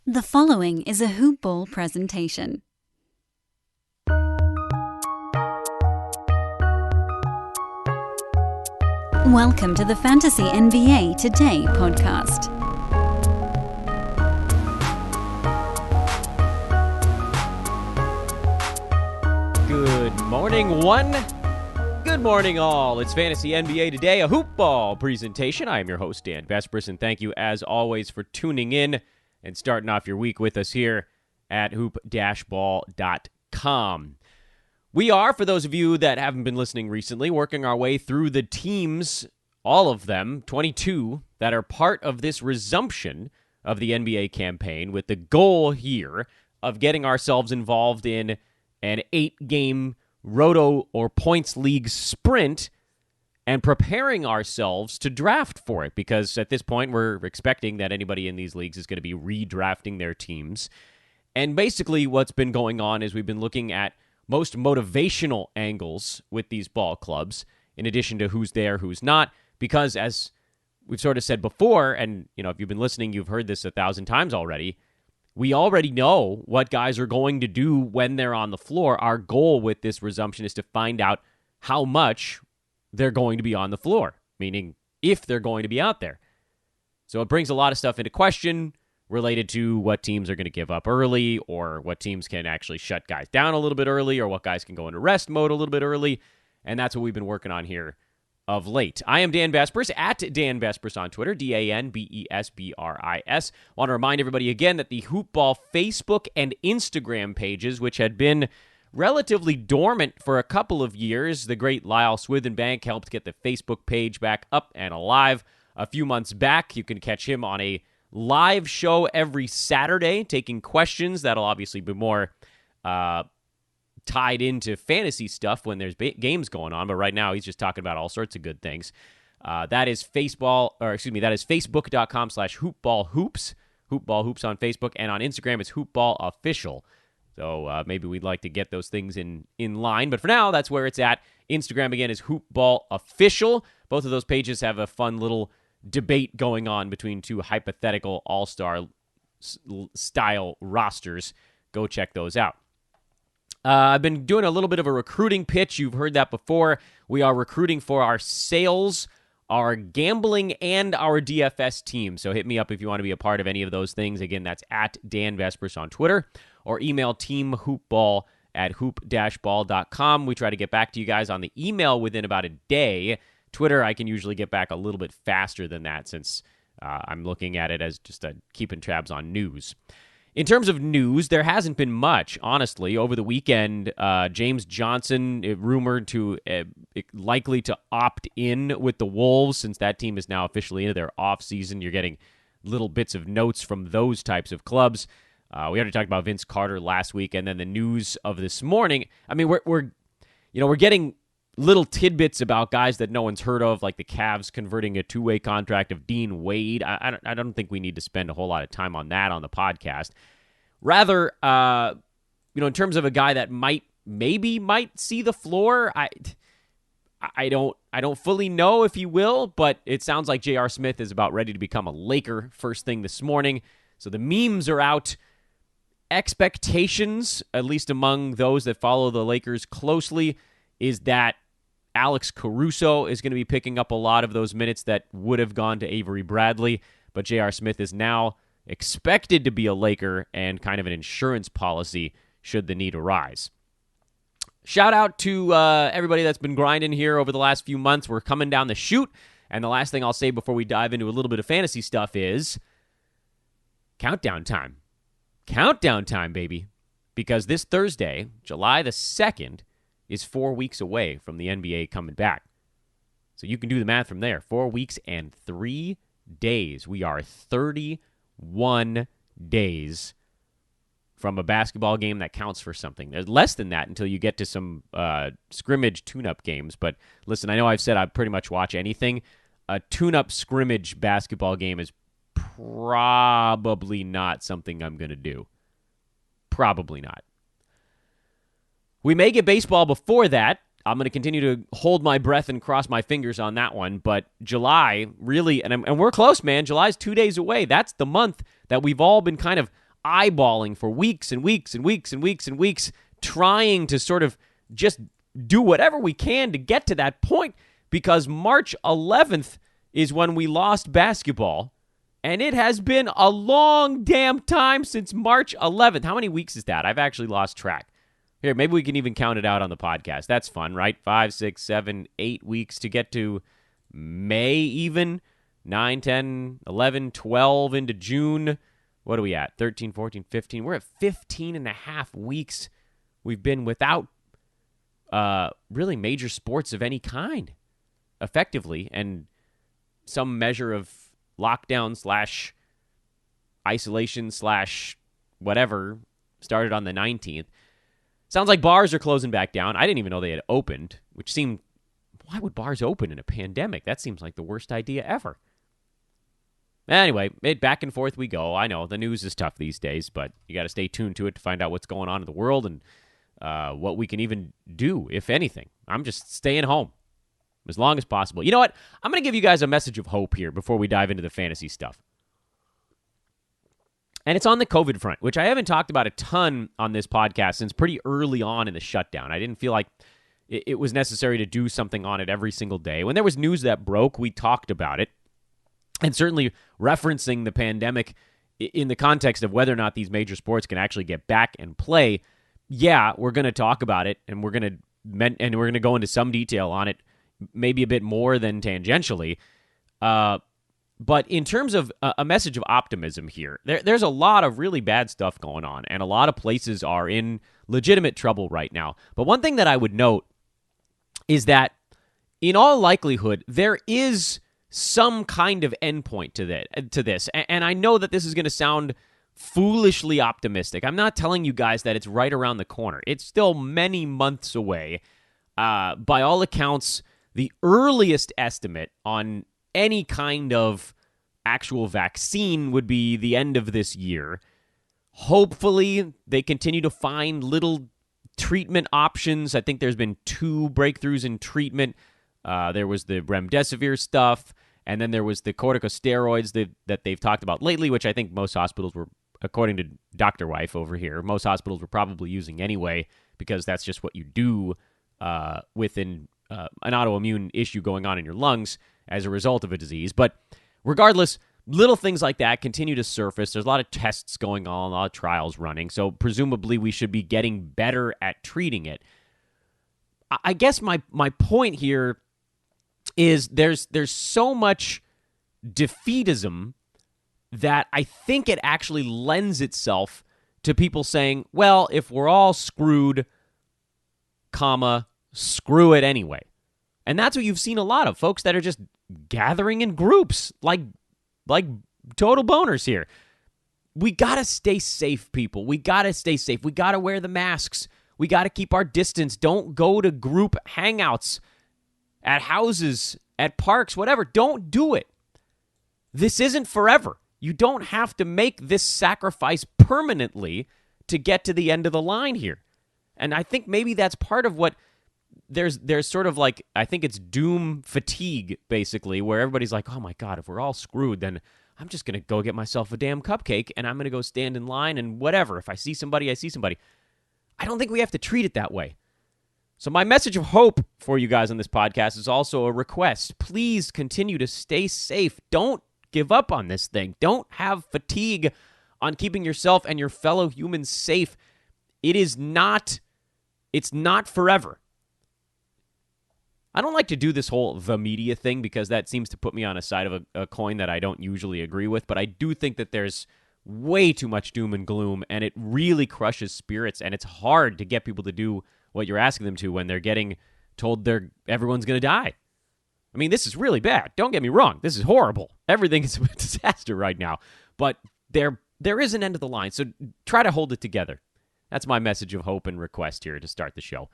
The following is a Hoop Ball presentation. Welcome to the Fantasy NBA Today podcast. Good morning, one. Good morning, all. It's Fantasy NBA Today, a Hoop Ball presentation. I am your host, Dan Vespers, and thank you, as always, for tuning in and starting off your week with us here at hoop-ball.com. We are, for those of you that haven't been listening recently, working our way through the teams, all of them, 22, that are part of this resumption of the NBA campaign, with the goal here of getting ourselves involved in an 8-game roto or points league sprint and preparing ourselves to draft for it, because at this point we're expecting that anybody in these leagues is going to be redrafting their teams. And basically what's been going on is we've been looking at most motivational angles with these ball clubs, in addition to who's there, who's not, because as we've sort of said before, and if you've been listening, you've heard this 1,000 times already, we already know what guys are going to do when they're on the floor. Our goal with this resumption is to find out how much they're going to be on the floor, meaning if they're going to be out there. So it brings a lot of stuff into question related to what teams are going to give up early, or what teams can actually shut guys down a little bit early, or what guys can go into rest mode a little bit early. And that's what we've been working on here of late. I am Dan Vespers, at Dan Vespers on Twitter, DanBesbris. Want to remind everybody again that the Hoop Ball Facebook and Instagram pages, which had been relatively dormant for a couple of years, the great Lyle Swithenbank helped get the Facebook page back up and alive a few months back. You can catch him on a live show every Saturday, taking questions. That'll obviously be more tied into fantasy stuff when there's games going on, but right now he's just talking about all sorts of good things. That is Facebook.com/hoopballhoops. Hoopball Hoops on Facebook, and on Instagram it's hoopballofficial. So maybe we'd like to get those things in line, but for now, that's where it's at. Instagram, again, is hoopballofficial. Both of those pages have a fun little debate going on between two hypothetical all-star style rosters. Go check those out. I've been doing a little bit of a recruiting pitch. You've heard that before. We are recruiting for our sales, our gambling, and our DFS team. So hit me up if you want to be a part of any of those things. Again, that's at Dan Vespers on Twitter, or email teamhoopball@hoop-ball.com. We try to get back to you guys on the email within about a day. Twitter, I can usually get back a little bit faster than that, since I'm looking at it as just keeping tabs on news. In terms of news, there hasn't been much, honestly. Over the weekend, James Johnson, rumored to likely to opt in with the Wolves, since that team is now officially into their offseason. You're getting little bits of notes from those types of clubs. We already talked about Vince Carter last week, and then the news of this morning. I mean, we're getting little tidbits about guys that no one's heard of, like the Cavs converting a two-way contract of Dean Wade. I don't think we need to spend a whole lot of time on that on the podcast. Rather, in terms of a guy that might see the floor, I don't fully know if he will, but it sounds like J.R. Smith is about ready to become a Laker first thing this morning. So the memes are out. Expectations, at least among those that follow the Lakers closely, is that Alex Caruso is going to be picking up a lot of those minutes that would have gone to Avery Bradley, but J.R. Smith is now expected to be a Laker, and kind of an insurance policy should the need arise. Shout out to everybody that's been grinding here over the last few months. We're coming down the chute, and the last thing I'll say before we dive into a little bit of fantasy stuff is countdown time. Countdown time, baby. Because this Thursday, July the 2nd, is 4 weeks away from the NBA coming back. So you can do the math from there. 4 weeks and 3 days. We are 31 days from a basketball game that counts for something. There's less than that until you get to some scrimmage tune-up games. But listen, I know I've said I pretty much watch anything. A tune-up scrimmage basketball game is probably not something I'm going to do. Probably not. We may get baseball before that. I'm going to continue to hold my breath and cross my fingers on that one. But July, really, and we're close, man. July's 2 days away. That's the month that we've all been kind of eyeballing for weeks and weeks and weeks and weeks and weeks, trying to sort of just do whatever we can to get to that point, because March 11th is when we lost basketball, and it has been a long damn time since March 11th. How many weeks is that? I've actually lost track. Here, maybe we can even count it out on the podcast. That's fun, right? 5, 6, 7, 8 weeks to get to May even. 9, 10, 11, 12 into June. What are we at? 13, 14, 15. We're at 15 and a half weeks we've been without really major sports of any kind, effectively, and some measure of lockdown / isolation / whatever started on the 19th. Sounds like bars are closing back down. I didn't even know they had opened, which seemed, why would bars open in a pandemic? That seems like the worst idea ever. Anyway, back and forth we go. I know the news is tough these days, but you got to stay tuned to it to find out what's going on in the world and what we can even do, if anything. I'm just staying home as long as possible. You know what? I'm going to give you guys a message of hope here before we dive into the fantasy stuff. And it's on the COVID front, which I haven't talked about a ton on this podcast since pretty early on in the shutdown. I didn't feel like it was necessary to do something on it every single day. When there was news that broke, we talked about it. And certainly referencing the pandemic in the context of whether or not these major sports can actually get back and play. Yeah, we're going to talk about it, and we're going to go into some detail on it, maybe a bit more than tangentially. But in terms of a message of optimism here, there's a lot of really bad stuff going on, and a lot of places are in legitimate trouble right now. But one thing that I would note is that, in all likelihood, there is some kind of endpoint to this. And I know that this is going to sound foolishly optimistic. I'm not telling you guys that it's right around the corner. It's still many months away. By all accounts, the earliest estimate on any kind of actual vaccine would be the end of this year. Hopefully, they continue to find little treatment options. I think there's been 2 breakthroughs in treatment. There was the remdesivir stuff, and then there was the corticosteroids that they've talked about lately, which I think most hospitals were, according to Dr. Wife over here, most hospitals were probably using anyway, because that's just what you do within an autoimmune issue going on in your lungs as a result of a disease. But regardless, little things like that continue to surface. There's a lot of tests going on, a lot of trials running, so presumably we should be getting better at treating it. I guess my point here is there's so much defeatism that I think it actually lends itself to people saying, well, if we're all screwed, screw it anyway. And that's what you've seen a lot of, folks that are just gathering in groups like total boners here. We got to stay safe, people. We got to stay safe. We got to wear the masks. We got to keep our distance. Don't go to group hangouts at houses, at parks, whatever. Don't do it. This isn't forever. You don't have to make this sacrifice permanently to get to the end of the line here. And I think maybe that's part of what there's sort of like, I think it's doom fatigue, basically, where everybody's like, oh my God, if we're all screwed, then I'm just going to go get myself a damn cupcake and I'm going to go stand in line and whatever. If I see somebody, I see somebody. I don't think we have to treat it that way. So my message of hope for you guys on this podcast is also a request. Please continue to stay safe. Don't give up on this thing. Don't have fatigue on keeping yourself and your fellow humans safe. It's not forever. I don't like to do this whole the media thing because that seems to put me on a side of a coin that I don't usually agree with, but I do think that there's way too much doom and gloom, and it really crushes spirits, and it's hard to get people to do what you're asking them to when they're getting told everyone's going to die. I mean, this is really bad. Don't get me wrong. This is horrible. Everything is a disaster right now, but there is an end of the line, so try to hold it together. That's my message of hope and request here to start the show.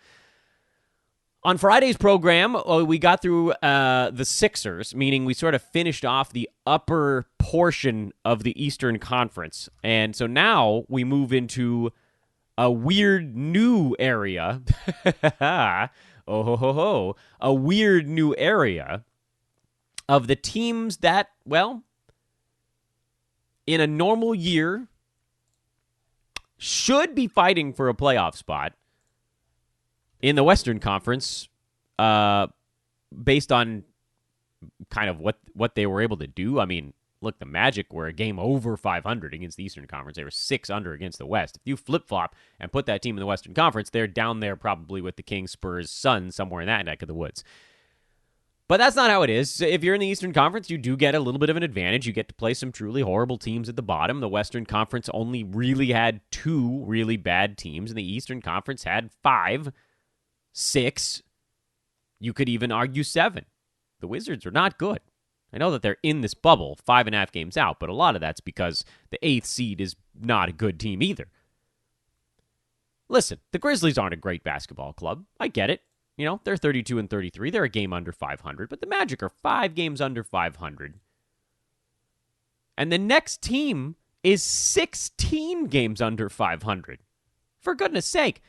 On Friday's program, we got through the Sixers, meaning we sort of finished off the upper portion of the Eastern Conference. And so now we move into a weird new area. A weird new area of the teams that, well, in a normal year, should be fighting for a playoff spot in the Western Conference, based on kind of what they were able to do. I mean, look, the Magic were a game over 500 against the Eastern Conference. They were 6 under against the West. If you flip-flop and put that team in the Western Conference, they're down there probably with the Kings, Spurs, Suns, somewhere in that neck of the woods. But that's not how it is. If you're in the Eastern Conference, you do get a little bit of an advantage. You get to play some truly horrible teams at the bottom. The Western Conference only really had 2 really bad teams, and the Eastern Conference had 5, 6. You could even argue 7. The Wizards are not good. I know that they're in this bubble, 5.5 games out, but a lot of that's because the 8th seed is not a good team either. Listen, the Grizzlies aren't a great basketball club. I get it. You know, they're 32-33. They're a game under 500, but the Magic are 5 games under 500. And the next team is 16 games under 500. For goodness sake.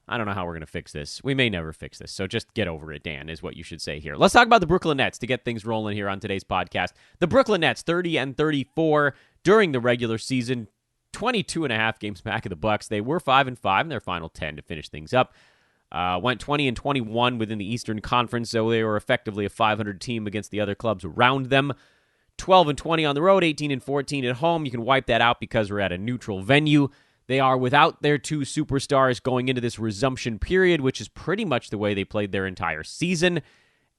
I don't know how we're going to fix this. We may never fix this, so just get over it, Dan, is what you should say here. Let's talk about the Brooklyn Nets to get things rolling here on today's podcast. The Brooklyn Nets, 30-34 during the regular season, 22.5 games back of the Bucks. They were 5-5 in their final 10 to finish things up. Went 20-21 within the Eastern Conference, so they were effectively a 500 team against the other clubs around them. 12-20 on the road, 18-14 at home. You can wipe that out because we're at a neutral venue. They are without their 2 superstars going into this resumption period, which is pretty much the way they played their entire season.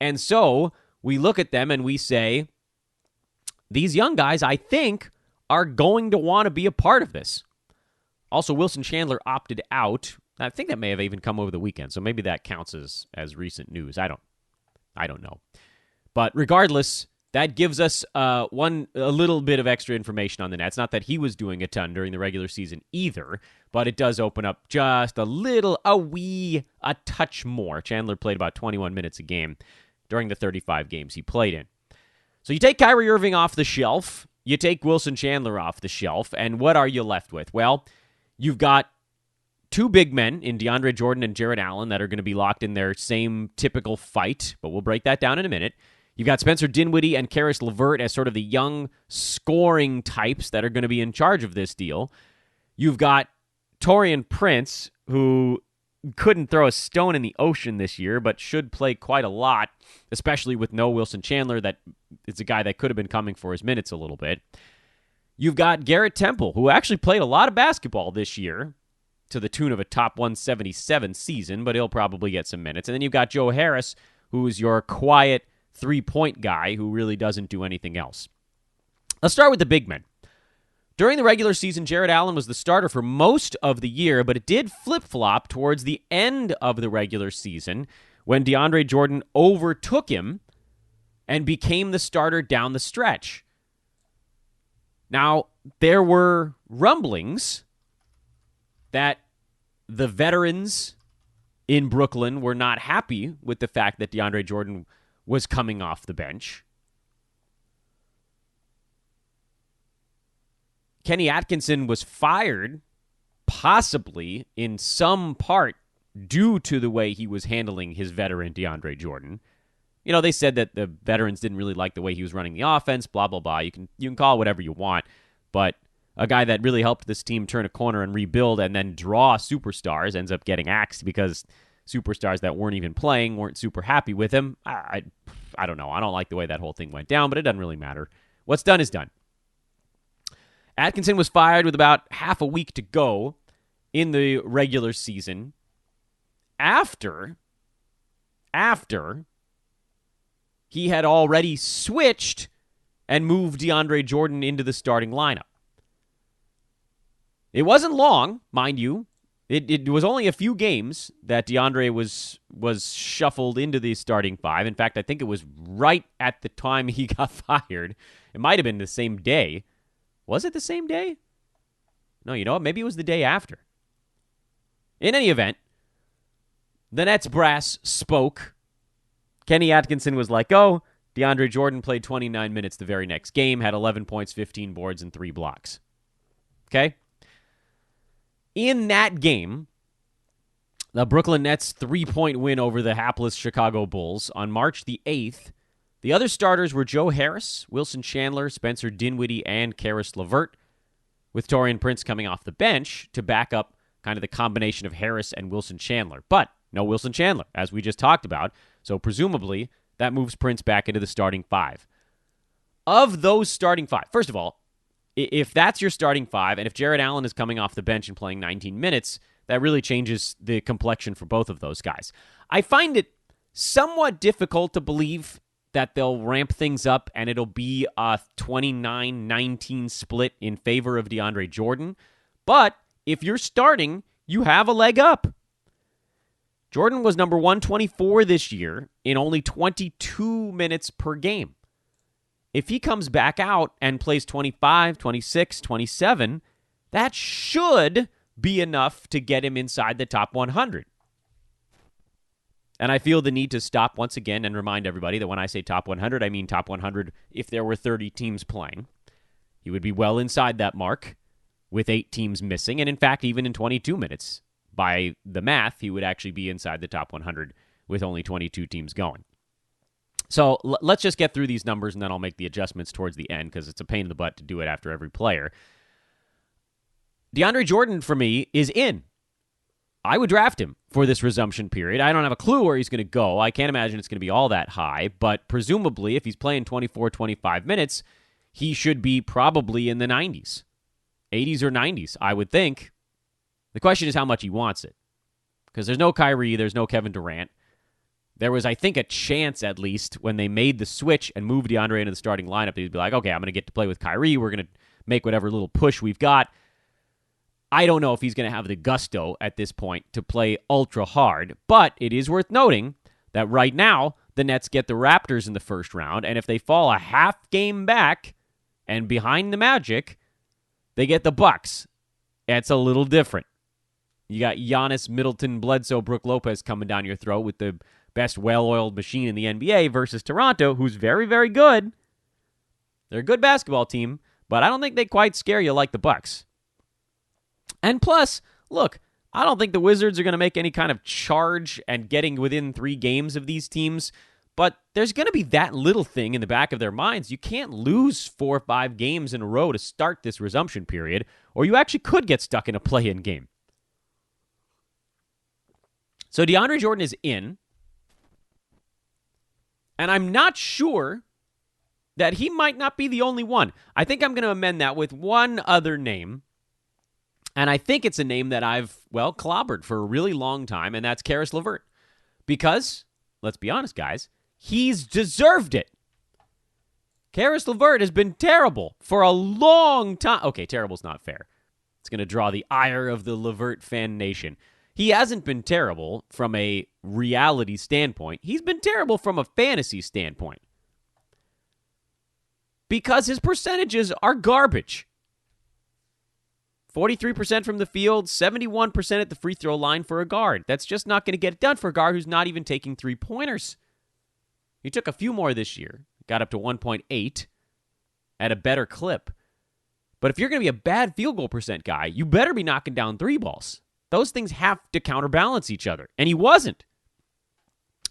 And so we look at them and we say, these young guys, I think, are going to want to be a part of this. Also, Wilson Chandler opted out. I think that may have even come over the weekend, so maybe that counts as recent news. I don't know. But regardless, that gives us a little bit of extra information on the Nets. Not that he was doing a ton during the regular season either, but it does open up just a touch more. Chandler played about 21 minutes a game during the 35 games he played in. So you take Kyrie Irving off the shelf, you take Wilson Chandler off the shelf, and what are you left with? Well, you've got 2 big men in DeAndre Jordan and Jarrett Allen that are going to be locked in their same typical fight, but we'll break that down in a minute. You've got Spencer Dinwiddie and Karis LeVert as sort of the young scoring types that are going to be in charge of this deal. You've got Taurean Prince, who couldn't throw a stone in the ocean this year, but should play quite a lot, especially with no Wilson Chandler. That is a guy that could have been coming for his minutes a little bit. You've got Garrett Temple, who actually played a lot of basketball this year, to the tune of a top 177 season, but he'll probably get some minutes. And then you've got Joe Harris, who's your quiet 3-point guy who really doesn't do anything else. Let's start with the big men. During the regular season, Jarrett Allen was the starter for most of the year, but it did flip-flop towards the end of the regular season when DeAndre Jordan overtook him and became the starter down the stretch. Now, there were rumblings that the veterans in Brooklyn were not happy with the fact that DeAndre Jordan was coming off the bench. Kenny Atkinson was fired, possibly in some part due to the way he was handling his veteran DeAndre Jordan. You know, they said that the veterans didn't really like the way he was running the offense, blah, blah, blah. You can call it whatever you want, but a guy that really helped this team turn a corner and rebuild and then draw superstars ends up getting axed because superstars that weren't even playing weren't super happy with him. I don't know. I don't like the way that whole thing went down, but it doesn't really matter. What's done is done. Atkinson was fired with about half a week to go in the regular season after he had already switched and moved DeAndre Jordan into the starting lineup. It wasn't long, mind you. It was only a few games that DeAndre was shuffled into the starting 5. In fact, I think it was right at the time he got fired. It might have been the same day. Was it the same day? No, you know what? Maybe it was the day after. In any event, the Nets brass spoke. Kenny Atkinson was like, oh, DeAndre Jordan played 29 minutes the very next game, had 11 points, 15 boards, and 3 blocks. Okay? In that game, the Brooklyn Nets' 3-point win over the hapless Chicago Bulls on March the 8th, the other starters were Joe Harris, Wilson Chandler, Spencer Dinwiddie, and Karis LeVert, with Taurean Prince coming off the bench to back up kind of the combination of Harris and Wilson Chandler. But no Wilson Chandler, as we just talked about. So presumably, that moves Prince back into the starting five. Of those starting five, first of all, if that's your starting five, and if Jared Allen is coming off the bench and playing 19 minutes, that really changes the complexion for both of those guys. I find it somewhat difficult to believe that they'll ramp things up and it'll be a 29-19 split in favor of DeAndre Jordan. But if you're starting, you have a leg up. Jordan was number 124 this year in only 22 minutes per game. If he comes back out and plays 25, 26, 27, that should be enough to get him inside the top 100. And I feel the need to stop once again and remind everybody that when I say top 100, I mean top 100 if there were 30 teams playing. He would be well inside that mark with 8 teams missing. And in fact, even in 22 minutes, by the math, he would actually be inside the top 100 with only 22 teams going. So let's just get through these numbers, and then I'll make the adjustments towards the end because it's a pain in the butt to do it after every player. DeAndre Jordan, for me, is in. I would draft him for this resumption period. I don't have a clue where he's going to go. I can't imagine it's going to be all that high, but presumably if he's playing 24, 25 minutes, he should be probably in the 90s, 80s or 90s, I would think. The question is how much he wants it, because there's no Kyrie, there's no Kevin Durant. There was, I think, a chance at least when they made the switch and moved DeAndre into the starting lineup, they'd be like, okay, I'm going to get to play with Kyrie. We're going to make whatever little push we've got. I don't know if he's going to have the gusto at this point to play ultra hard, but it is worth noting that right now the Nets get the Raptors in the first round, and if they fall a half game back and behind the Magic, they get the Bucks. It's a little different. You got Giannis, Middleton, Bledsoe, Brook Lopez coming down your throat with the best well-oiled machine in the NBA versus Toronto, who's very, very good. They're a good basketball team, but I don't think they quite scare you like the Bucks. And plus, look, I don't think the Wizards are going to make any kind of charge and getting within 3 games of these teams, but there's going to be that little thing in the back of their minds. You can't lose 4 or 5 games in a row to start this resumption period, or you actually could get stuck in a play-in game. So DeAndre Jordan is in, and I'm not sure that he might not be the only one. I think I'm going to amend that with one other name. And I think it's a name that I've, clobbered for a really long time, and that's Caris LeVert. Because, let's be honest, guys, he's deserved it. Caris LeVert has been terrible for a long time. Okay, terrible's not fair. It's going to draw the ire of the LeVert fan nation. He hasn't been terrible from a reality standpoint. He's been terrible from a fantasy standpoint. Because his percentages are garbage. 43% from the field, 71% at the free throw line for a guard. That's just not going to get it done for a guard who's not even taking 3-pointers. He took a few more this year. Got up to 1.8 at a better clip. But if you're going to be a bad field goal percent guy, you better be knocking down 3 balls. Those things have to counterbalance each other. And he wasn't.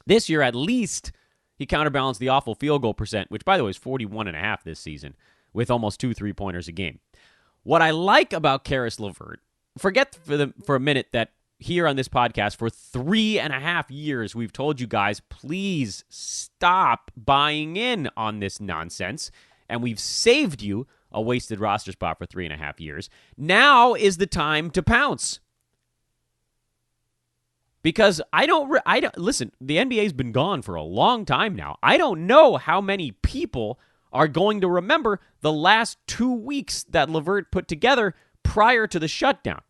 This year, at least, he counterbalanced the awful field goal percent, which, by the way, is 41.5 this season, with almost 2 3-pointers a game. What I like about Caris LeVert, forget for a minute that here on this podcast for 3.5 years, we've told you guys, please stop buying in on this nonsense. And we've saved you a wasted roster spot for 3.5 years. Now is the time to pounce. Because I don't listen, the NBA's been gone for a long time now. I don't know how many people are going to remember the last 2 weeks that LeVert put together prior to the shutdown.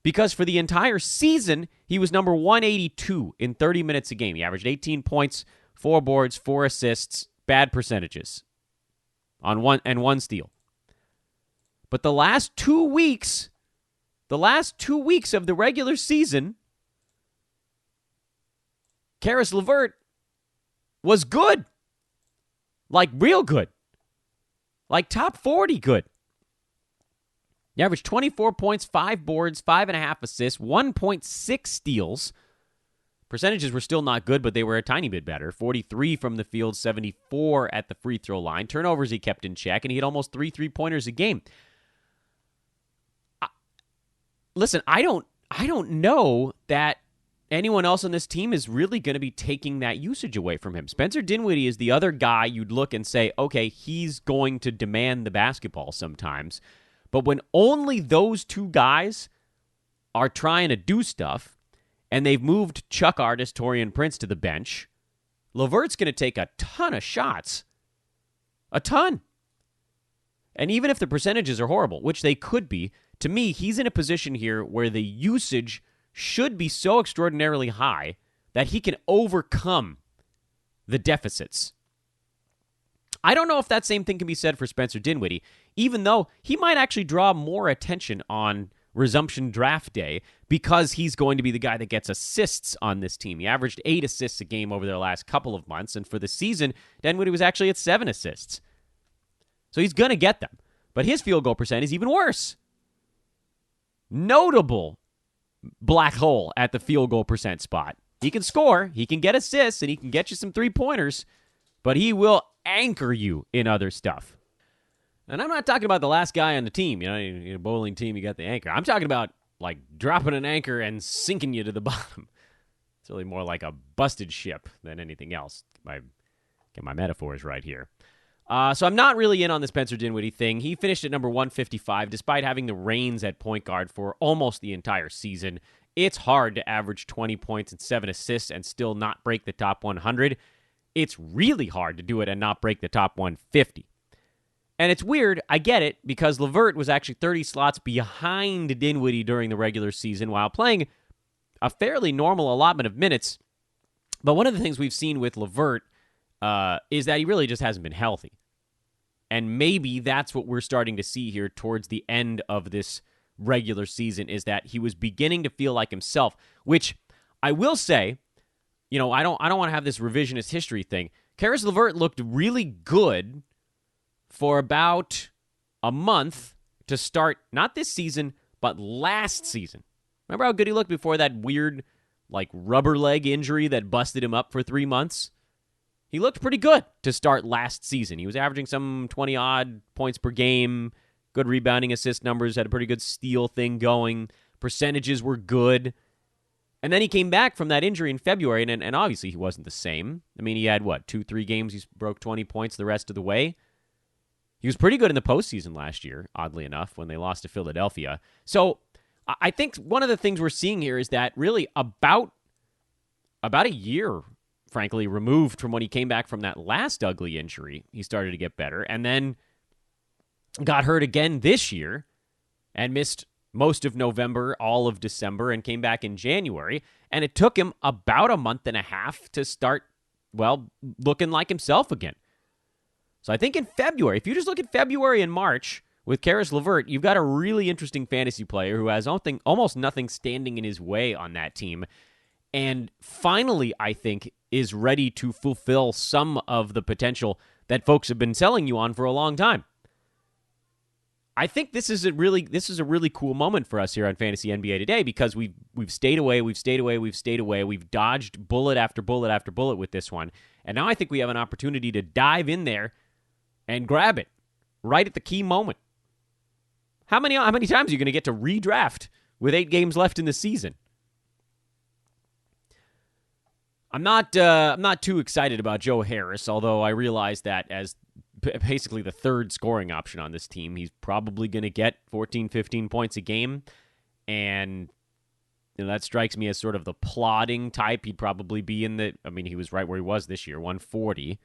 Because for the entire season, he was number 182 in 30 minutes a game. He averaged 18 points, 4 boards, 4 assists, bad percentages on one steal. But the last 2 weeks of the regular season, Caris LeVert was good. Like real good. Like top 40 good. He averaged 24 points, 5 boards, 5.5 assists, 1.6 steals. Percentages were still not good, but they were a tiny bit better. 43 from the field, 74 at the free throw line. Turnovers he kept in check, and he had almost 3 3-pointers a game. listen, I don't know that anyone else on this team is really going to be taking that usage away from him. Spencer Dinwiddie is the other guy you'd look and say, okay, he's going to demand the basketball sometimes. But when only those two guys are trying to do stuff, and they've moved Chuck Artist, Taurean Prince to the bench, LeVert's going to take a ton of shots. A ton. And even if the percentages are horrible, which they could be, to me, he's in a position here where the usage should be so extraordinarily high that he can overcome the deficits. I don't know if that same thing can be said for Spencer Dinwiddie, even though he might actually draw more attention on Resumption draft day because he's going to be the guy that gets assists on this team. He averaged 8 assists a game over their last couple of months, and for the season, Dinwiddie was actually at 7 assists. So he's going to get them. But his field goal percent is even worse. Notable black hole at the field goal percent spot. He can score, he can get assists, and he can get you some three-pointers, but he will anchor you in other stuff. And I'm not talking about the last guy on the team. In a bowling team, you got the anchor. I'm talking about, like, dropping an anchor and sinking you to the bottom. It's really more like a busted ship than anything else. Get my metaphors right here. So I'm not really in on the Spencer Dinwiddie thing. He finished at number 155, despite having the reins at point guard for almost the entire season. It's hard to average 20 points and 7 assists and still not break the top 100. It's really hard to do it and not break the top 150. And it's weird, I get it, because LeVert was actually 30 slots behind Dinwiddie during the regular season while playing a fairly normal allotment of minutes. But one of the things we've seen with LeVert is that he really just hasn't been healthy. And maybe that's what we're starting to see here towards the end of this regular season, is that he was beginning to feel like himself, which I will say, I don't want to have this revisionist history thing. Caris LeVert looked really good for about a month to start, not this season, but last season. Remember how good he looked before that weird, rubber leg injury that busted him up for 3 months? He looked pretty good to start last season. He was averaging some 20-odd points per game, good rebounding assist numbers, had a pretty good steal thing going. Percentages were good. And then he came back from that injury in February, and obviously he wasn't the same. I mean, he had, 2-3 games, he broke 20 points the rest of the way. He was pretty good in the postseason last year, oddly enough, when they lost to Philadelphia. So I think one of the things we're seeing here is that really about a year, frankly, removed from when he came back from that last ugly injury, he started to get better, and then got hurt again this year and missed most of November, all of December, and came back in January. And it took him about a month and a half to start, looking like himself again. So I think in February, if you just look at February and March with Caris LeVert, you've got a really interesting fantasy player who has almost nothing standing in his way on that team. And finally, I think, is ready to fulfill some of the potential that folks have been selling you on for a long time. I think this is a really cool moment for us here on Fantasy NBA Today, because we've stayed away, we've dodged bullet after bullet after bullet with this one, and now I think we have an opportunity to dive in there and grab it right at the key moment. How many times are you going to get to redraft with 8 games left in the season? I'm not too excited about Joe Harris, although I realize that as basically the third scoring option on this team, he's probably going to get 14, 15 points a game, and that strikes me as sort of the plodding type. He'd probably be he was right where he was this year, 140.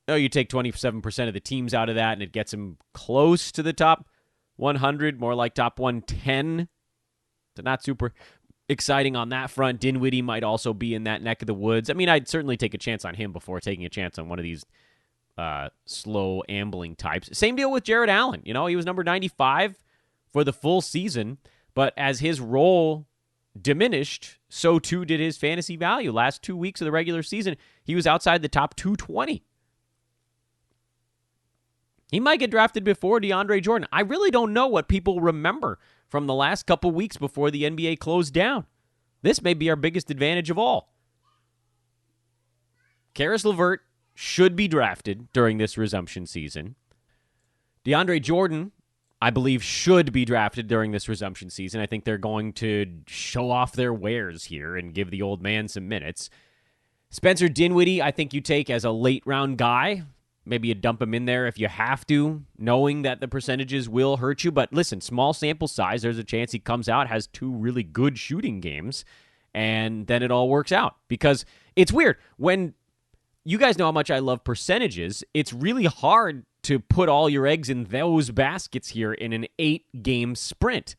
You take 27% of the teams out of that, and it gets him close to the top 100, more like top 110. So not super exciting on that front. Dinwiddie might also be in that neck of the woods. I mean, I'd certainly take a chance on him before taking a chance on one of these slow ambling types. Same deal with Jared Allen. He was number 95 for the full season, but as his role diminished, so too did his fantasy value. Last 2 weeks of the regular season, he was outside the top 220. He might get drafted before DeAndre Jordan. I really don't know what people remember from the last couple weeks before the NBA closed down. This may be our biggest advantage of all. Caris LeVert should be drafted during this resumption season. DeAndre Jordan I believe should be drafted during this resumption season. I think they're going to show off their wares here and give the old man some minutes. Spencer Dinwiddie, I think you take as a late-round guy. Maybe you dump him in there if you have to, knowing that the percentages will hurt you. But listen, small sample size, there's a chance he comes out, has 2 really good shooting games, and then it all works out. Because it's weird. When you guys know how much I love percentages, it's really hard to put all your eggs in those baskets here in an 8-game sprint.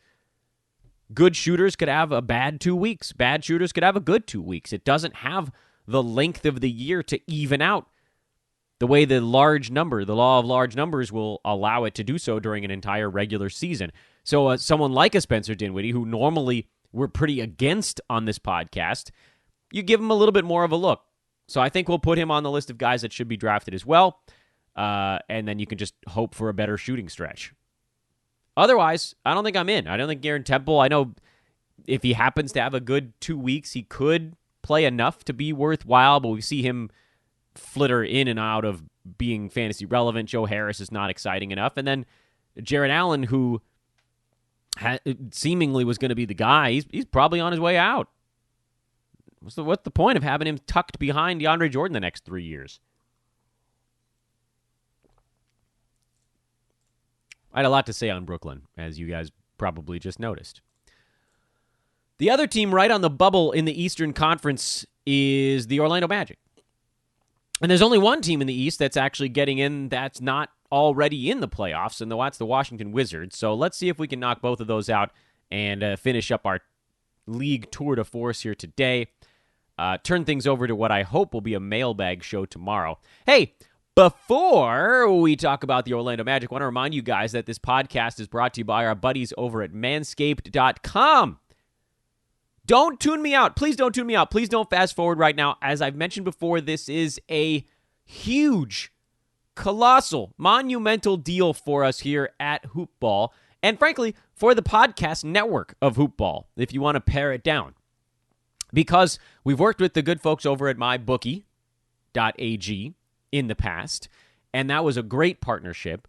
Good shooters could have a bad 2 weeks. Bad shooters could have a good 2 weeks. It doesn't have the length of the year to even out the way the law of large numbers will allow it to do so during an entire regular season. So someone like a Spencer Dinwiddie, who normally we're pretty against on this podcast, you give him a little bit more of a look. So I think we'll put him on the list of guys that should be drafted as well. And then you can just hope for a better shooting stretch. Otherwise, I don't think I'm in. I don't think Garrett Temple, I know if he happens to have a good 2 weeks, he could play enough to be worthwhile, but we see him flitter in and out of being fantasy relevant. Joe Harris is not exciting enough. And then Jarrett Allen, who seemingly was going to be the guy, he's probably on his way out. What's the point of having him tucked behind DeAndre Jordan the next 3 years? I had a lot to say on Brooklyn, as you guys probably just noticed. The other team right on the bubble in the Eastern Conference is the Orlando Magic. And there's only one team in the East that's actually getting in that's not already in the playoffs, and that's the Washington Wizards. So let's see if we can knock both of those out and finish up our league tour de force here today. Turn things over to what I hope will be a mailbag show tomorrow. Hey, before we talk about the Orlando Magic, I want to remind you guys that this podcast is brought to you by our buddies over at manscaped.com. Don't tune me out. Please don't tune me out. Please don't fast forward right now. As I've mentioned before, this is a huge, colossal, monumental deal for us here at Hoopball, and frankly, for the podcast network of Hoopball, if you want to pare it down. Because we've worked with the good folks over at mybookie.ag in the past, and that was a great partnership.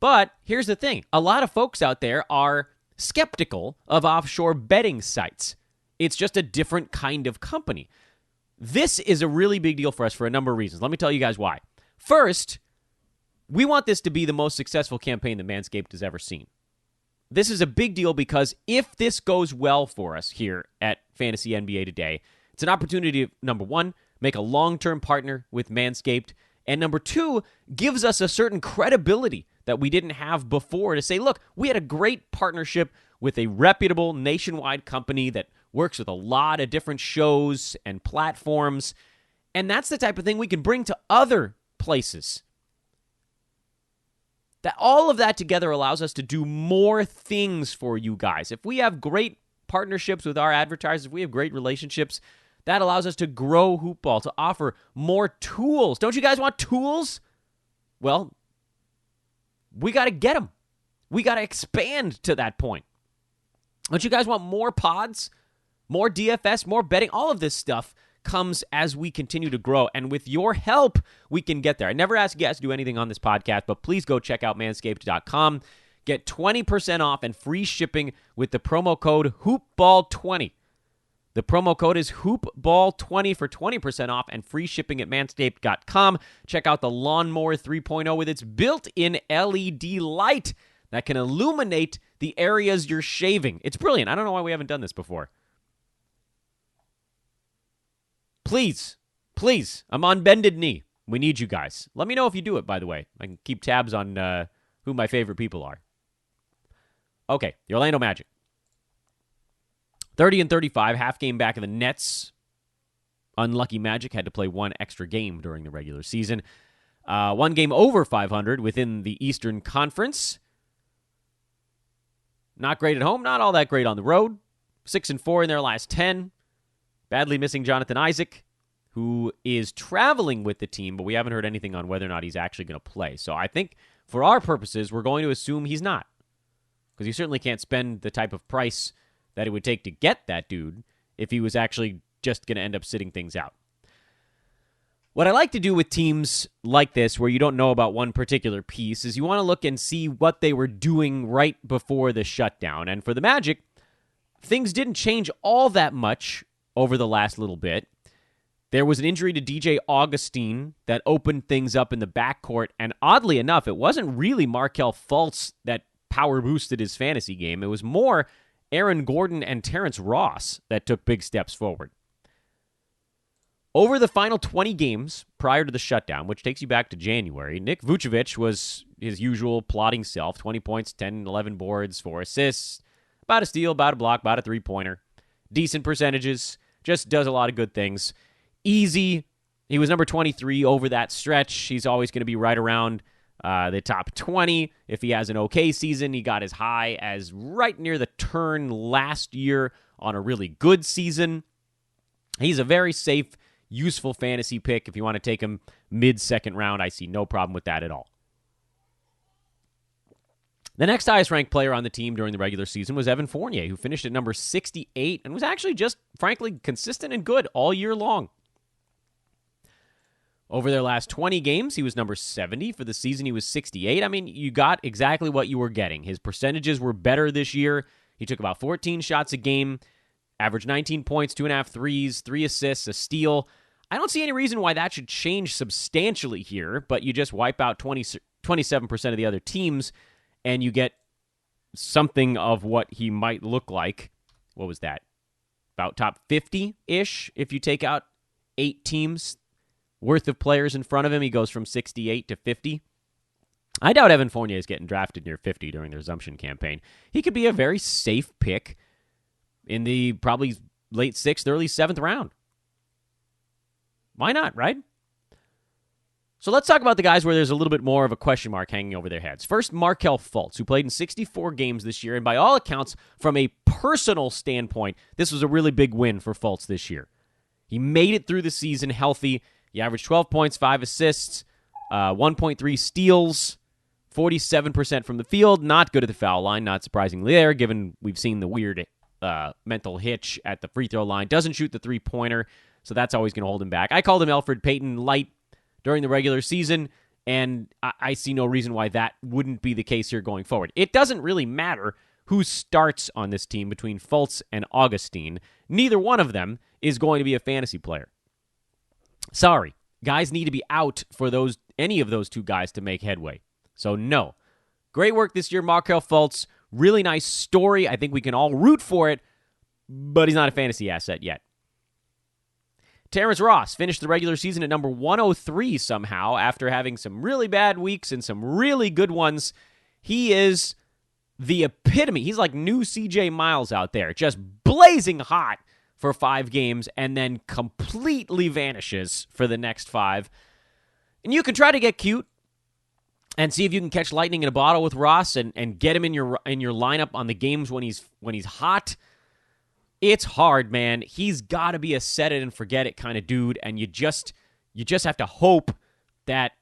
But here's the thing. A lot of folks out there are skeptical of offshore betting sites. It's just a different kind of company. This is a really big deal for us for a number of reasons. Let me tell you guys why. First, we want this to be the most successful campaign that Manscaped has ever seen. This is a big deal because if this goes well for us here at Fantasy NBA Today, it's an opportunity to, number one, make a long-term partner with Manscaped, and number two, gives us a certain credibility that we didn't have before to say, look, we had a great partnership with a reputable nationwide company that works with a lot of different shows and platforms, and that's the type of thing we can bring to other places. That all of that together allows us to do more things for you guys. If we have great partnerships with our advertisers, if we have great relationships, that allows us to grow Hoopball, to offer more tools. Don't you guys want tools? Well, we got to get them. We got to expand to that point. Don't you guys want more pods, more DFS, more betting? All of this stuff comes as we continue to grow, and with your help, we can get there. I never ask you guys to do anything on this podcast, but please go check out manscaped.com. Get 20% off and free shipping with the promo code HoopBall20. The promo code is HoopBall20 for 20% off and free shipping at manscaped.com. Check out the Lawnmower 3.0 with its built-in LED light that can illuminate the areas you're shaving. It's brilliant. I don't know why we haven't done this before. Please, I'm on bended knee. We need you guys. Let me know if you do it, by the way. I can keep tabs on who my favorite people are. Okay, the Orlando Magic. 30-35, half game back of the Nets. Unlucky Magic had to play one extra game during the regular season. One game over 500 within the Eastern Conference. Not great at home, not all that great on the road. 6-4 in their last 10. Badly missing Jonathan Isaac, who is traveling with the team, but we haven't heard anything on whether or not he's actually going to play. So I think for our purposes, we're going to assume he's not. Because you certainly can't spend the type of price that it would take to get that dude if he was actually just going to end up sitting things out. What I like to do with teams like this, where you don't know about one particular piece, is you want to look and see what they were doing right before the shutdown. And for the Magic, things didn't change all that much over the last little bit. There was an injury to DJ Augustine that opened things up in the backcourt, and oddly enough, it wasn't really Markelle Fultz that power boosted his fantasy game. It was more Aaron Gordon and Terrence Ross that took big steps forward. Over the final 20 games prior to the shutdown, which takes you back to January, Nick Vucevic was his usual plodding self, 20 points, 10, 11 boards, 4 assists, about a steal, about a block, about a three-pointer. Decent percentages, just does a lot of good things. Easy. He was number 23 over that stretch. He's always going to be right around the top 20. If he has an okay season, he got as high as right near the turn last year on a really good season. He's a very safe, useful fantasy pick. If you want to take him mid-second round, I see no problem with that at all. The next highest-ranked player on the team during the regular season was Evan Fournier, who finished at number 68 and was actually just, frankly, consistent and good all year long. Over their last 20 games, he was number 70. For the season, he was 68. I mean, you got exactly what you were getting. His percentages were better this year. He took about 14 shots a game, averaged 19 points, 2.5 threes, 3 assists, a steal. I don't see any reason why that should change substantially here, but you just wipe out 27% of the other teams, and you get something of what he might look like. What was that? About top 50-ish if you take out 8 teams worth of players in front of him. He goes from 68 to 50. I doubt Evan Fournier is getting drafted near 50 during the resumption campaign. He could be a very safe pick in the probably late 6th, early 7th round. Why not, right? So let's talk about the guys where there's a little bit more of a question mark hanging over their heads. First, Markelle Fultz, who played in 64 games this year, and by all accounts, from a personal standpoint, this was a really big win for Fultz this year. He made it through the season healthy. He averaged 12 points, 5 assists, 1.3 steals, 47% from the field. Not good at the foul line, not surprisingly there, given we've seen the weird mental hitch at the free throw line. Doesn't shoot the three-pointer, so that's always going to hold him back. I called him Elfrid Payton light during the regular season, and I see no reason why that wouldn't be the case here going forward. It doesn't really matter who starts on this team between Fultz and Augustine. Neither one of them is going to be a fantasy player. Sorry, guys need to be out for any of those two guys to make headway. So no. Great work this year, Markelle Fultz. Really nice story. I think we can all root for it, but he's not a fantasy asset yet. Terrence Ross finished the regular season at number 103 somehow after having some really bad weeks and some really good ones. He is the epitome. He's like new CJ Miles out there, just blazing hot for 5 games and then completely vanishes for the next 5. And you can try to get cute and see if you can catch lightning in a bottle with Ross and get him in your lineup on the games when he's hot. It's hard, man. He's got to be a set it and forget it kind of dude, and you just have to hope that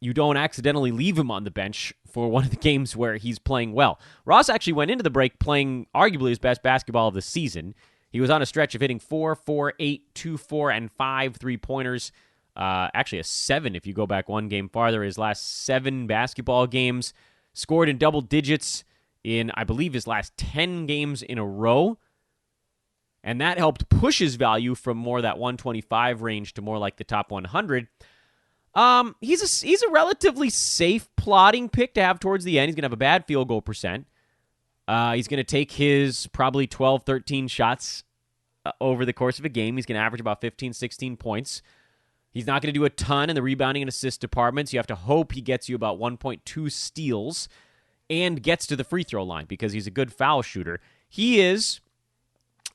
you don't accidentally leave him on the bench for one of the games where he's playing well. Ross actually went into the break playing arguably his best basketball of the season. He was on a stretch of hitting 4, 4, 8, 2, 4, and 5 3-pointers. Actually a 7 if you go back one game farther. His last 7 basketball games. Scored in double digits in, I believe, his last 10 games in a row. And that helped push his value from more that 125 range to more like the top 100. He's a relatively safe plotting pick to have towards the end. He's going to have a bad field goal percent. He's going to take his probably 12, 13 shots over the course of a game. He's going to average about 15, 16 points. He's not going to do a ton in the rebounding and assist departments. You have to hope he gets you about 1.2 steals and gets to the free throw line because he's a good foul shooter. He is,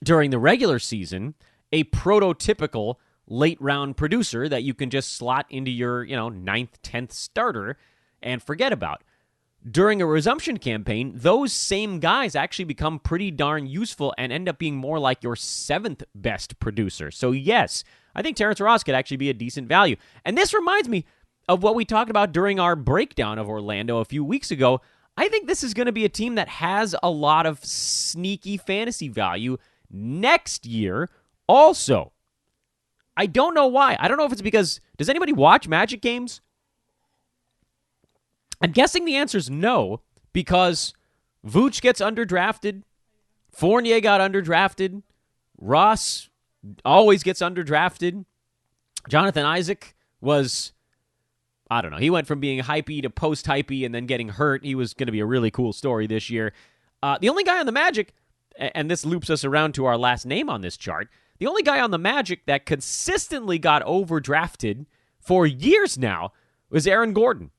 during the regular season, a prototypical late-round producer that you can just slot into your 9th, 10th starter and forget about. During a resumption campaign, those same guys actually become pretty darn useful and end up being more like your 7th best producer. So yes, I think Terrence Ross could actually be a decent value. And this reminds me of what we talked about during our breakdown of Orlando a few weeks ago. I think this is going to be a team that has a lot of sneaky fantasy value next year also. I don't know why. I don't know if it's because, does anybody watch Magic games? I'm guessing the answer is no, because Vooch gets underdrafted, Fournier got underdrafted, Ross always gets underdrafted, Jonathan Isaac was, I don't know, he went from being hypey to post-hypey and then getting hurt. He was going to be a really cool story this year. The only guy on the Magic, and this loops us around to our last name on this chart, the only guy on the Magic that consistently got overdrafted for years now was Aaron Gordon.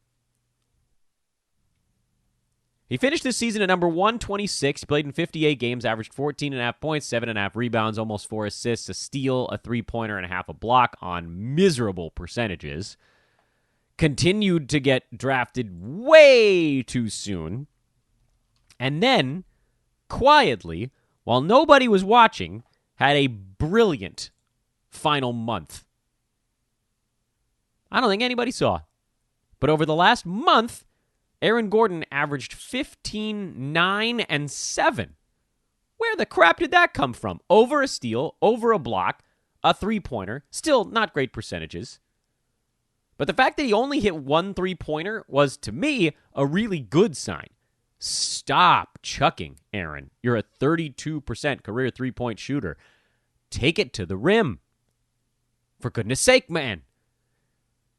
He finished this season at number 126. He played in 58 games, averaged 14.5 points, 7.5 rebounds, almost 4 assists, a steal, a three-pointer, and a half a block on miserable percentages. Continued to get drafted way too soon. And then, quietly, while nobody was watching, had a brilliant final month. I don't think anybody saw. But over the last month, Aaron Gordon averaged 15, 9, and 7. Where the crap did that come from? Over a steal, over a block, a three-pointer. Still not great percentages. But the fact that he only hit one three-pointer was, to me, a really good sign. Stop chucking, Aaron. You're a 32% career three-point shooter. Take it to the rim. For goodness sake, man.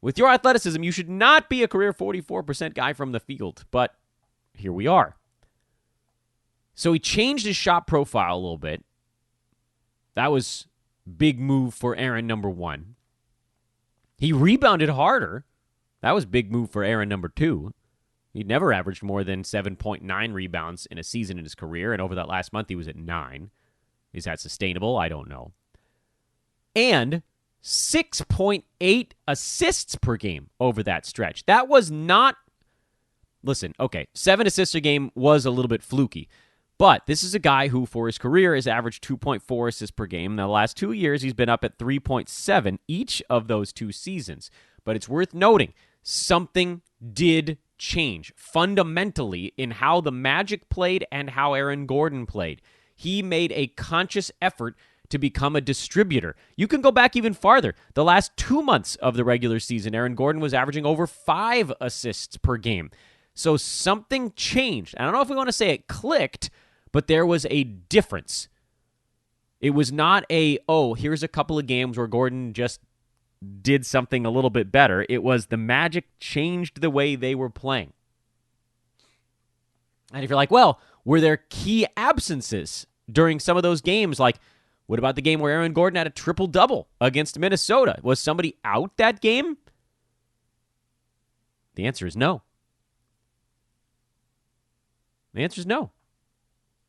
With your athleticism, you should not be a career 44% guy from the field. But here we are. So he changed his shot profile a little bit. That was big move for Aaron, number 1. He rebounded harder. That was big move for Aaron, number 2. He'd never averaged more than 7.9 rebounds in a season in his career, and over that last month, he was at 9. Is that sustainable? I don't know. And 6.8 assists per game over that stretch. That was not... Listen, okay, 7 assists a game was a little bit fluky, but this is a guy who, for his career, has averaged 2.4 assists per game. Now, the last 2 years, he's been up at 3.7 each of those 2 seasons. But it's worth noting, something did change fundamentally in how the Magic played and how Aaron Gordon played. He made a conscious effort to become a distributor. You can go back even farther. The last 2 months of the regular season, Aaron Gordon was averaging over 5 assists per game. So something changed. I don't know if we want to say it clicked, but there was a difference. It was not here's a couple of games where Gordon just did something a little bit better. It was the Magic changed the way they were playing. And if you're like, well, were there key absences during some of those games? Like, what about the game where Aaron Gordon had a triple-double against Minnesota? Was somebody out that game? The answer is no. The answer is no.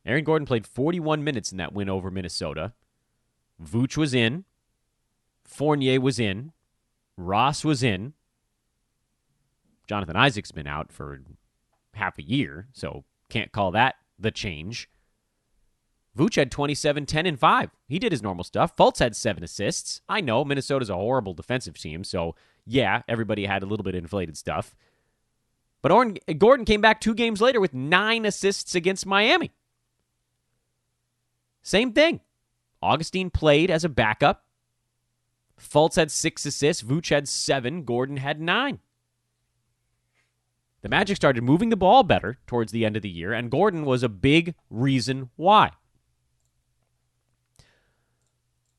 Aaron Gordon played 41 minutes in that win over Minnesota. Vooch was in. Fournier was in. Ross was in. Jonathan Isaac's been out for half a year, so can't call that the change. Vooch had 27, 10, and 5. He did his normal stuff. Fultz had 7 assists. I know Minnesota's a horrible defensive team, so yeah, everybody had a little bit of inflated stuff. But Gordon came back 2 games later with 9 assists against Miami. Same thing. Augustine played as a backup. Fultz had 6 assists. Vooch had 7. Gordon had 9. The Magic started moving the ball better towards the end of the year, and Gordon was a big reason why.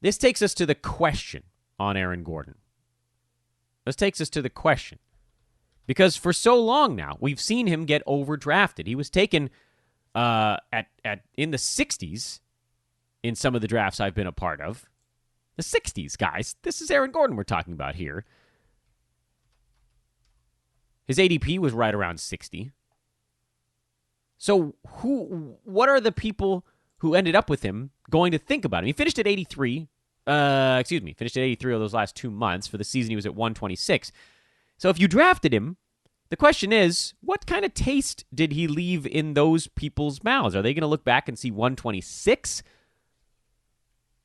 This takes us to the question on Aaron Gordon. This takes us to the question. Because for so long now, we've seen him get overdrafted. He was taken in the 60s in some of the drafts I've been a part of. The 60s, guys. This is Aaron Gordon we're talking about here. His ADP was right around 60. So what are the people who ended up with him going to think about him? He finished at 83. Finished at 83 of those last 2 months. For the season, he was at 126. So if you drafted him, the question is, what kind of taste did he leave in those people's mouths? Are they going to look back and see 126?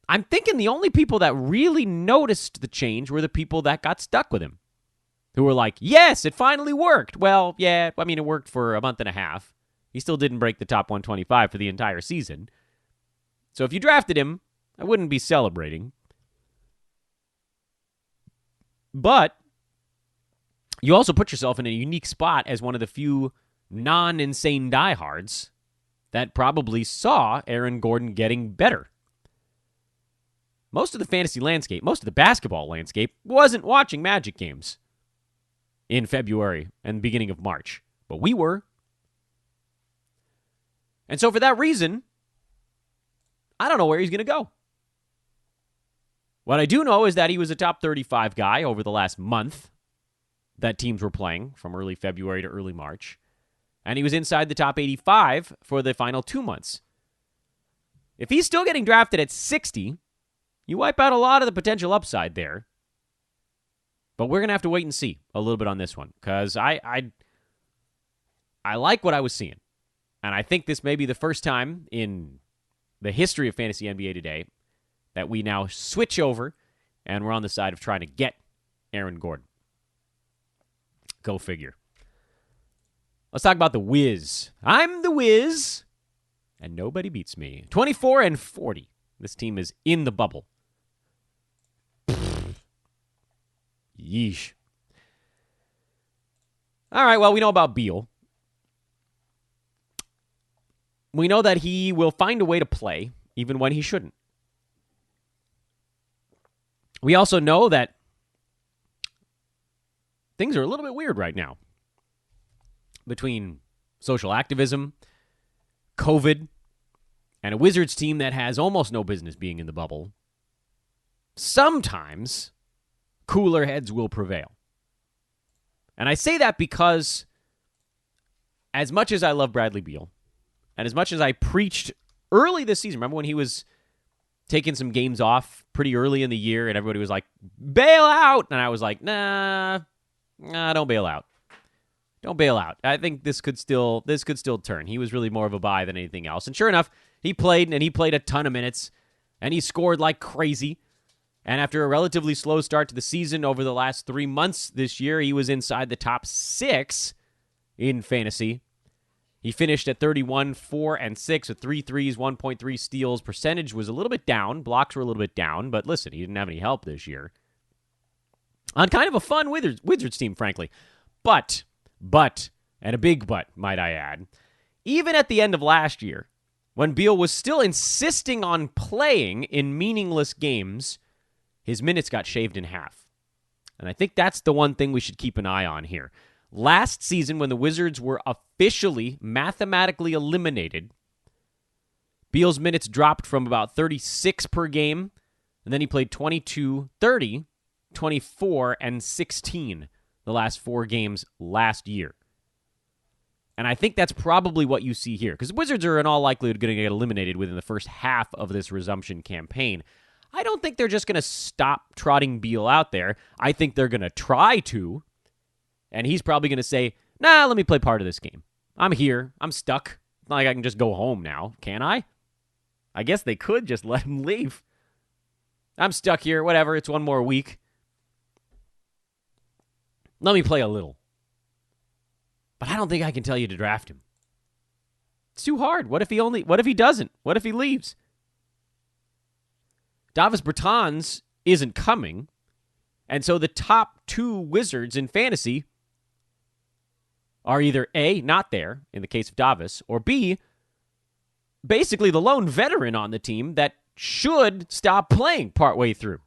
I'm thinking the only people that really noticed the change were the people that got stuck with him, who were like, yes, it finally worked. Well, yeah, I mean, it worked for a month and a half. He still didn't break the top 125 for the entire season. So if you drafted him, I wouldn't be celebrating. But you also put yourself in a unique spot as one of the few non-insane diehards that probably saw Aaron Gordon getting better. Most of the fantasy landscape, most of the basketball landscape, wasn't watching Magic games in February and the beginning of March. But we were. And so for that reason, I don't know where he's going to go. What I do know is that he was a top 35 guy over the last month that teams were playing from early February to early March. And he was inside the top 85 for the final 2 months. If he's still getting drafted at 60, you wipe out a lot of the potential upside there. But we're going to have to wait and see a little bit on this one because I like what I was seeing. And I think this may be the first time in the history of Fantasy NBA today that we now switch over and we're on the side of trying to get Aaron Gordon. Go figure. Let's talk about the Wiz. I'm the Wiz, and nobody beats me. 24-40. This team is in the bubble. Yeesh. All right, well, we know about Beal. We know that he will find a way to play, even when he shouldn't. We also know that things are a little bit weird right now. Between social activism, COVID, and a Wizards team that has almost no business being in the bubble, sometimes cooler heads will prevail. And I say that because as much as I love Bradley Beal, and as much as I preached early this season, remember when he was taking some games off pretty early in the year and everybody was like, bail out! And I was like, nah, don't bail out. Don't bail out. I think this could still turn. He was really more of a buy than anything else. And sure enough, he played a ton of minutes, and he scored like crazy. And after a relatively slow start to the season over the last 3 months this year, he was inside the top 6 in fantasy. He finished at 31, 4, and 6 with 3 threes, 1.3 steals. Percentage was a little bit down. Blocks were a little bit down. But listen, he didn't have any help this year. On kind of a fun Wizards team, frankly. But, and a big but, might I add, even at the end of last year, when Beal was still insisting on playing in meaningless games, his minutes got shaved in half. And I think that's the one thing we should keep an eye on here. Last season, when the Wizards were officially mathematically eliminated, Beal's minutes dropped from about 36 per game, and then he played 22, 30, 24, and 16 the last 4 games last year. And I think that's probably what you see here, because Wizards are in all likelihood going to get eliminated within the first half of this resumption campaign. I don't think they're just going to stop trotting Beal out there. I think they're going to try to, and he's probably going to say, nah, let me play part of this game. I'm here. I'm stuck. It's not like I can just go home now, can I? I guess they could just let him leave. I'm stuck here. Whatever. It's one more week. Let me play a little. But I don't think I can tell you to draft him. It's too hard. What if he doesn't? What if he leaves? Davis Bertans isn't coming. And so the top 2 Wizards in fantasy are either A, not there in the case of Davis, or B, basically the lone veteran on the team that should stop playing partway through.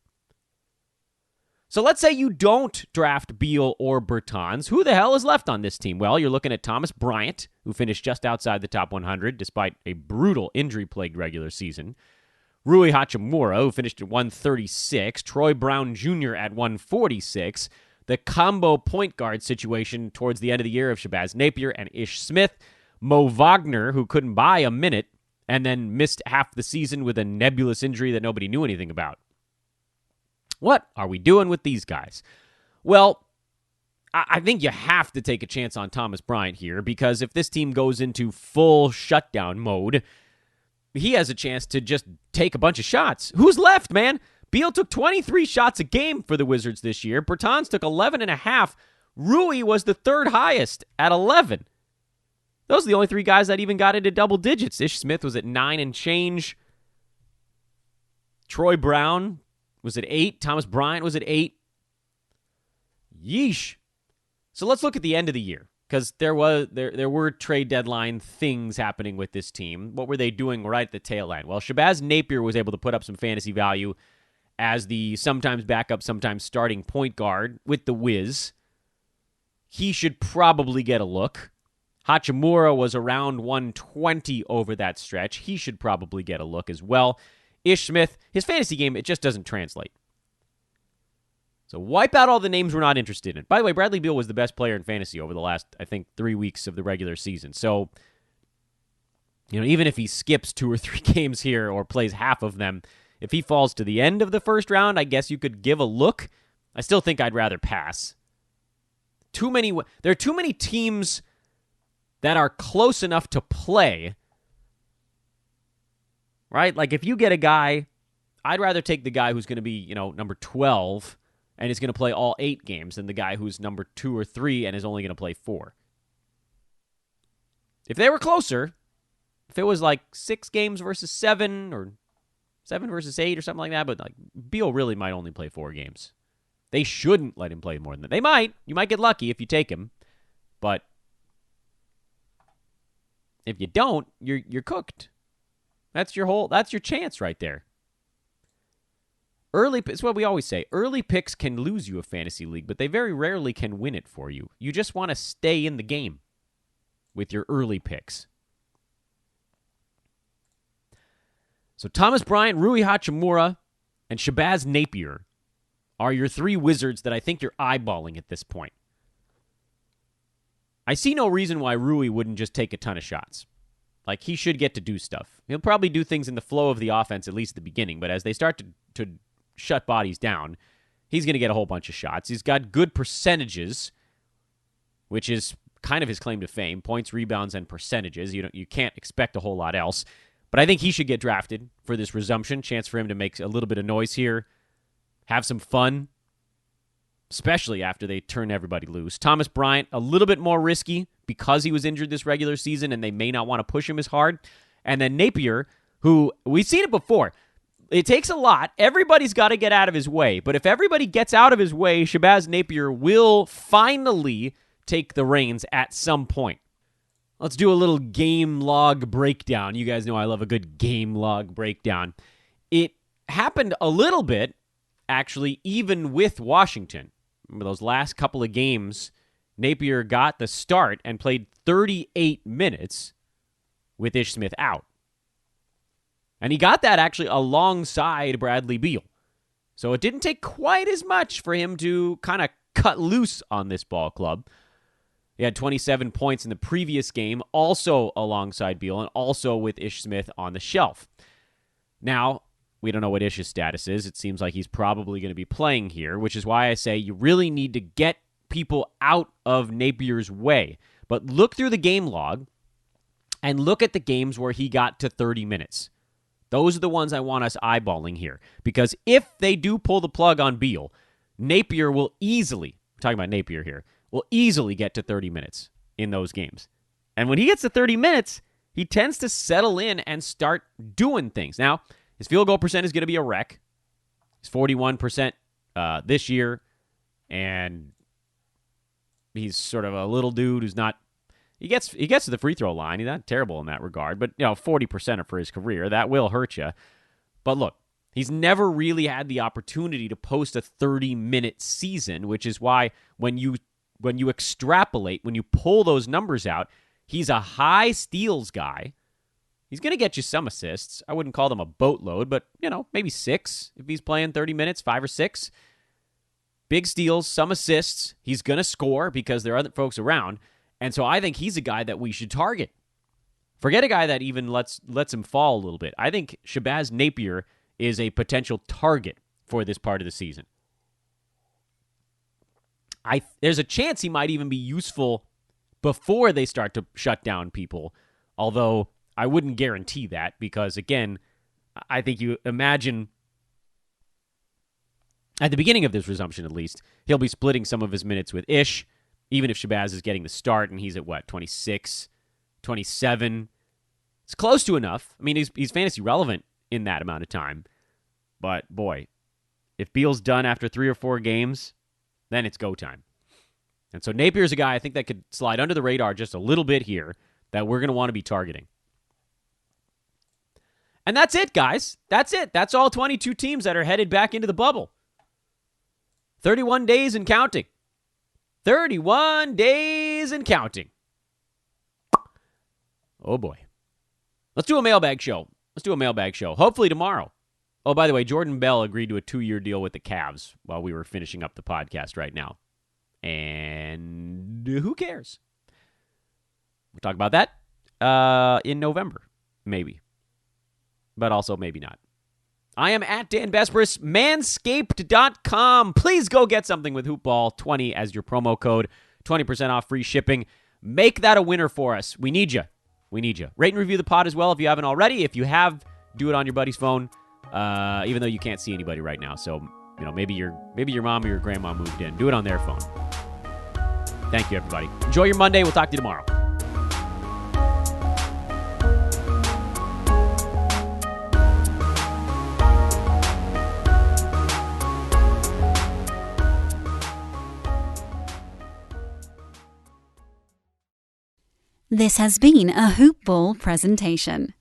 So let's say you don't draft Beal or Bertans. Who the hell is left on this team? Well, you're looking at Thomas Bryant, who finished just outside the top 100 despite a brutal injury-plagued regular season. Rui Hachimura, who finished at 136. Troy Brown Jr. at 146. The combo point guard situation towards the end of the year of Shabazz Napier and Ish Smith. Mo Wagner, who couldn't buy a minute and then missed half the season with a nebulous injury that nobody knew anything about. What are we doing with these guys? Well, I think you have to take a chance on Thomas Bryant here because if this team goes into full shutdown mode, he has a chance to just take a bunch of shots. Who's left, man? Beal took 23 shots a game for the Wizards this year. Bertans took 11.5. Rui was the 3rd highest at 11. Those are the only 3 guys that even got into double digits. Ish Smith was at 9 and change. Troy Brown was at 8. Thomas Bryant was at 8. Yeesh. So let's look at the end of the year, because there were trade deadline things happening with this team. What were they doing right at the tail end? Well, Shabazz Napier was able to put up some fantasy value as the sometimes backup, sometimes starting point guard with the Wiz. He should probably get a look. Hachimura was around 120 over that stretch. He should probably get a look as well. Ish Smith, his fantasy game, it just doesn't translate. So wipe out all the names we're not interested in. By the way, Bradley Beal was the best player in fantasy over the last, I think, 3 weeks of the regular season. So, even if he skips 2 or 3 games here or plays half of them, if he falls to the end of the first round, I guess you could give a look. I still think I'd rather pass. There are too many teams that are close enough to play, right? Like if you get a guy, I'd rather take the guy who's going to be, number 12 and is going to play all 8 games than the guy who's number 2 or 3 and is only going to play 4. If they were closer, if it was like 6 games versus 7 or 7 versus 8 or something like that, but like Beal really might only play 4 games. They shouldn't let him play more than that. They might. You might get lucky if you take him, but if you don't, you're cooked. That's your chance right there. It's what we always say. Early picks can lose you a fantasy league, but they very rarely can win it for you. You just want to stay in the game with your early picks. So Thomas Bryant, Rui Hachimura, and Shabazz Napier are your 3 wizards that I think you're eyeballing at this point. I see no reason why Rui wouldn't just take a ton of shots. Like, he should get to do stuff. He'll probably do things in the flow of the offense, at least at the beginning, but as they start to shut bodies down, he's going to get a whole bunch of shots. He's got good percentages, which is kind of his claim to fame, points, rebounds, and percentages. You can't expect a whole lot else. But I think he should get drafted for this resumption. Chance for him to make a little bit of noise here, have some fun, especially after they turn everybody loose. Thomas Bryant, a little bit more risky because he was injured this regular season and they may not want to push him as hard. And then Napier, who we've seen it before. It takes a lot. Everybody's got to get out of his way. But if everybody gets out of his way, Shabazz Napier will finally take the reins at some point. Let's do a little game log breakdown. You guys know I love a good game log breakdown. It happened a little bit, actually, even with Washington. Remember those last couple of games, Napier got the start and played 38 minutes with Ish Smith out. And he got that actually alongside Bradley Beal. So it didn't take quite as much for him to kind of cut loose on this ball club. He had 27 points in the previous game, also alongside Beal and also with Ish Smith on the shelf. Now, we don't know what Ish's status is. It seems like he's probably going to be playing here, which is why I say you really need to get people out of Napier's way. But look through the game log and look at the games where he got to 30 minutes. Those are the ones I want us eyeballing here. Because if they do pull the plug on Beal, Napier will easily, we're talking about Napier here, will easily get to 30 minutes in those games. And when he gets to 30 minutes, he tends to settle in and start doing things. Now, his field goal percent is going to be a wreck. He's 41% this year, and he's sort of a little dude who's not. He gets to the free throw line. He's not terrible in that regard, but 40% for his career, that will hurt you. But look, he's never really had the opportunity to post a 30-minute season, which is why when you extrapolate, when you pull those numbers out, he's a high steals guy. He's going to get you some assists. I wouldn't call them a boatload, but, maybe 6 if he's playing 30 minutes, 5 or 6. Big steals, some assists. He's going to score because there are other folks around. And so I think he's a guy that we should target. Forget a guy that even lets him fall a little bit. I think Shabazz Napier is a potential target for this part of the season. There's a chance he might even be useful before they start to shut down people, although I wouldn't guarantee that because, again, I think you imagine at the beginning of this resumption, at least, he'll be splitting some of his minutes with Ish, even if Shabazz is getting the start and he's at, 26, 27. It's close to enough. I mean, he's fantasy relevant in that amount of time. But, boy, if Beal's done after 3 or 4 games, then it's go time. And so Napier's a guy I think that could slide under the radar just a little bit here that we're going to want to be targeting. And that's it, guys. That's it. That's all 22 teams that are headed back into the bubble. 31 days and counting. 31 days and counting. Oh, boy. Let's do a mailbag show. Hopefully tomorrow. Oh, by the way, Jordan Bell agreed to a 2-year deal with the Cavs while we were finishing up the podcast right now. And who cares? We'll talk about that in November, maybe. But also maybe not. I am at Dan Besbris, manscaped.com. Please go get something with Hoopball20 as your promo code. 20% off free shipping. Make that a winner for us. We need you. Rate and review the pod as well if you haven't already. If you have, do it on your buddy's phone, even though you can't see anybody right now. So, maybe your mom or your grandma moved in. Do it on their phone. Thank you, everybody. Enjoy your Monday. We'll talk to you tomorrow. This has been a Hoop Ball presentation.